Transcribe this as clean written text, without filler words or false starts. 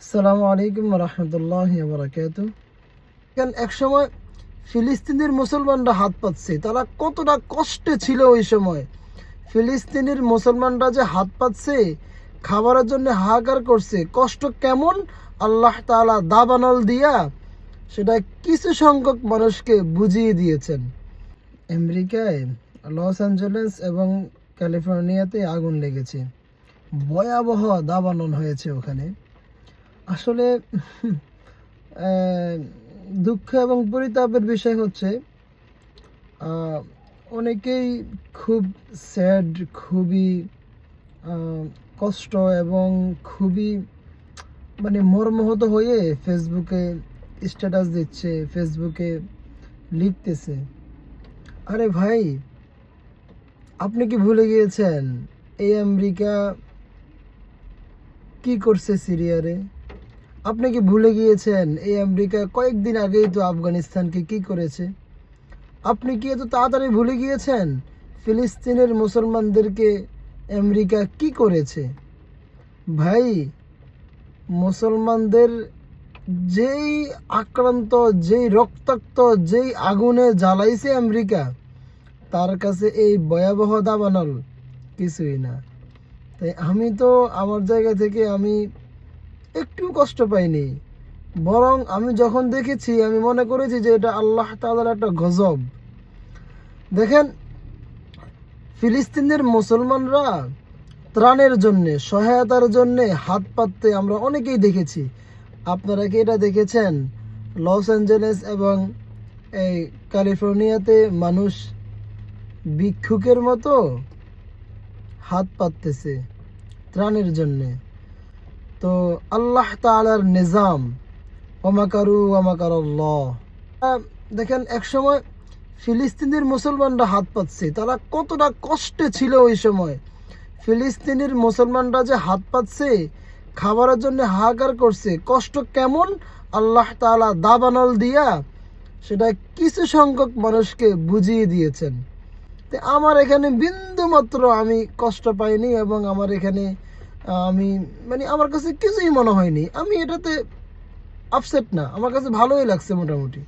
আসসালামু আলাইকুম রহমতুল্লাহি ওয়া বারাকাতুহু। এক সময় ফিলিস্তিনের মুসলমানরা হাত পাতছে, তারা কতটা কষ্টে ছিল ওই সময়। ফিলিস্তিনের মুসলমানরা যে হাত পাতছে, খাবারের জন্য হাহাকার করছে, কষ্ট কেমন আল্লাহ তাআলা দাবানল দিয়া সেটা কিছু সংখ্যক মানুষকে বুঝিয়ে দিয়েছেন। আমেরিকায় লস অ্যাঞ্জেলেস এবং ক্যালিফোর্নিয়াতে আগুন লেগেছে, ভয়াবহ দাবানল হয়েছে ওখানে। আসলে আহ, দুঃখ এবং পরিতাপের বিষয় হচ্ছে আহ, অনেকেই খুব স্যাড, খুবই কষ্ট এবং খুবই মর্মাহত হয়ে ফেসবুকে স্ট্যাটাস দিচ্ছে, ফেসবুকে লিখতেছে। আরে ভাই, আপনি কি ভুলে গিয়েছেন এই আমেরিকা কি করছে সিরিয়ারে? আপনি কি ভুলে গিয়েছেন এই আমেরিকা কয়েকদিন আগেই তো আফগানিস্তানকে কি করেছে? আপনি কি এত তাড়াতাড়ি ভুলে গিয়েছেন ফিলিস্তিনের মুসলমানদেরকে আমেরিকা কি করেছে? ভাই, মুসলমানদের যেই আক্রান্ত, যেই রক্তাক্ত, যেই আগুনে জ্বালাইছে আমেরিকা, তার কাছে এই ভয়াবহ দাবানল কিছুই না। তাই আমি তো আমার জায়গা থেকে আমি একটু কষ্ট পাইনি, বরং আমি যখন দেখেছি আমি মনে করেছি যে এটা আল্লাহ তাআলার একটা গজব। দেখেন, ফিলিস্তিনের মুসলমানরা ত্রাণের জন্য, সহায়তার জন্য হাত পাততে আমরা অনেকেই দেখেছি। আপনারা কি এটা দেখেছেন? লস অ্যাঞ্জেলেস এবং এই ক্যালিফোর্নিয়াতে মানুষ ভিক্ষুকের মতো হাত পাততেছে ত্রাণের জন্যে। তো আল্লাহ তাআলার নিজাম, ওমাকারু ওমাকারাল্লাহ। দেখেন, এক সময় ফিলিস্তিনের মুসলমানরা হাত পাতছে, তারা কতটা কষ্টে ছিল ওই সময়। ফিলিস্তিনের মুসলমানরা যে হাত পাতছে, খাবারের জন্য হাহাকার করছে, কষ্ট কেমন আল্লাহ তাআলা দাবানল দিয়া সেটা কিছু সংখ্যক মানুষকে বুঝিয়ে দিয়েছেন। তো আমার এখানে বিন্দু মাত্র আমি কষ্ট পাইনি, এবং আমার এখানে আমি আমার কাছে কিছুই মনে হয়নি। আমি এটাতে আপসেট না, আমার কাছে ভালোই লাগছে মোটামুটি।